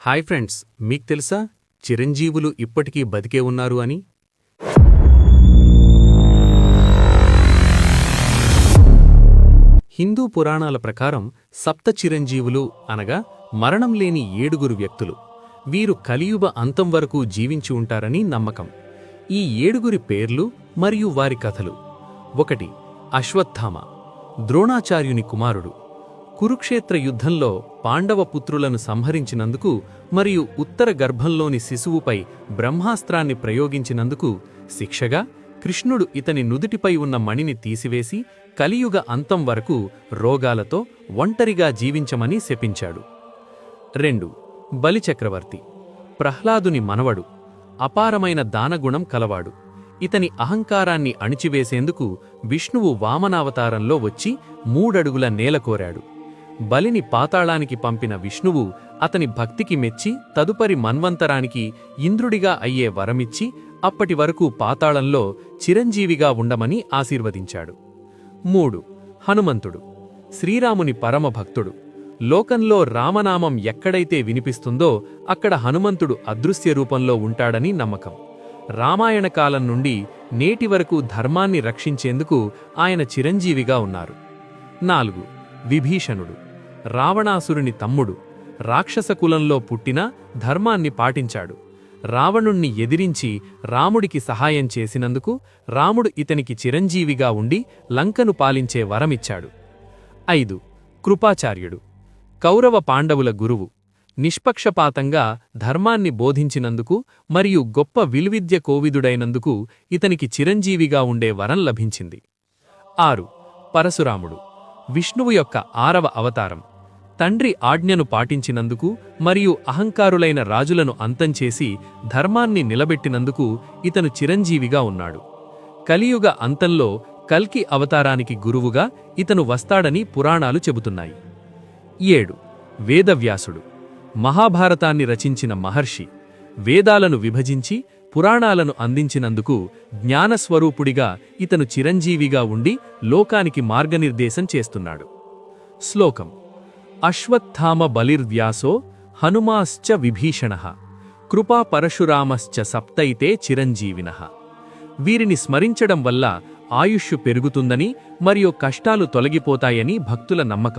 Hi friends, మీకు తెలుసా చిరంజీవులు ఇప్పటికీ బతికే ఉన్నారు అని? హిందూ పురాణాల ప్రకారం సప్త చిరంజీవులు అనగా మరణం లేని 7 వ్యక్తులు. వీరు కలియుగ అంతం వరకు జీవించి ఉంటారని నమ్మకం. ఈ 7 పేర్లు మరియు వారి కథలు. 1. అశ్వత్థామ, ద్రోణాచార్యుని కుమారుడు. కురుక్షేత్ర యుద్ధంలో పాండవ పుత్రులను సంహరించినందుకు మరియు ఉత్తర గర్భంలోని శిశువుపై బ్రహ్మాస్త్రాన్ని ప్రయోగించినందుకు శిక్షగా కృష్ణుడు ఇతని నుదుటిపై ఉన్న మణిని తీసివేసి కలియుగ అంతం వరకు రోగాలతో ఒంటరిగా జీవించమని శపించాడు. 2. బలిచక్రవర్తి, ప్రహ్లాదుని మనవడు. అపారమైన దానగుణం కలవాడు. ఇతని అహంకారాన్ని అణిచివేసేందుకు విష్ణువు వామనావతారంలో వచ్చి 3 అడుగుల నేల కోరాడు. బలిని పాతాళానికి పంపిన విష్ణువు అతని భక్తికి మెచ్చి తదుపరి మన్వంతరానికి ఇంద్రుడిగా అయ్యే వరమిచ్చి అప్పటి వరకు పాతాళంలో చిరంజీవిగా ఉండమని ఆశీర్వదించాడు. 3. హనుమంతుడు, శ్రీరాముని పరమభక్తుడు. లోకంలో రామనామం ఎక్కడైతే వినిపిస్తుందో అక్కడ హనుమంతుడు అదృశ్య రూపంలో ఉంటాడని నమ్మకం. రామాయణ కాలం నుండి నేటి వరకు ధర్మాన్ని రక్షించేందుకు ఆయన చిరంజీవిగా ఉన్నారు. 4. విభీషణుడు, రావణాసురుని తమ్ముడు. రాక్షస కులంలో పుట్టినా ధర్మాన్ని పాటించాడు. రావణుణ్ణి ఎదిరించి రాముడికి సహాయం చేసినందుకు రాముడు ఇతనికి చిరంజీవిగా ఉండి లంకను పాలించే వరమిచ్చాడు. 5. కృపాచార్యుడు, కౌరవ పాండవుల గురువు. నిష్పక్షపాతంగా ధర్మాన్ని బోధించినందుకు మరియు గొప్ప విలువిద్య కోవిదుడైనందుకు ఇతనికి చిరంజీవిగా ఉండే వరం లభించింది. 6. పరశురాముడు, విష్ణువు యొక్క 6వ అవతారం. తండ్రి ఆజ్ఞను పాటించినందుకు మరియు అహంకారులైన రాజులను అంతంచేసి ధర్మాన్ని నిలబెట్టినందుకు ఇతను చిరంజీవిగా ఉన్నాడు. కలియుగ అంతంలో కల్కి అవతారానికి గురువుగా ఇతను వస్తాడని పురాణాలు చెబుతున్నాయి. 7. వేదవ్యాసుడు, మహాభారతాన్ని రచించిన మహర్షి. వేదాలను విభజించి పురాణాలను అందించినందుకు జ్ఞానస్వరూపుడిగా ఇతను చిరంజీవిగా ఉండి లోకానికి మార్గనిర్దేశం చేస్తున్నాడు. శ్లోకం: అశ్వత్థామ బలిర్వ్యాసో హనుమాశ్చ విభీషణః కృపా పరశురామశ్చ సప్తైతే చిరంజీవినః. వీరిని స్మరించడం వల్ల ఆయుష్షు పెరుగుతుందని మరియు కష్టాలు తొలగిపోతాయని భక్తుల నమ్మకం.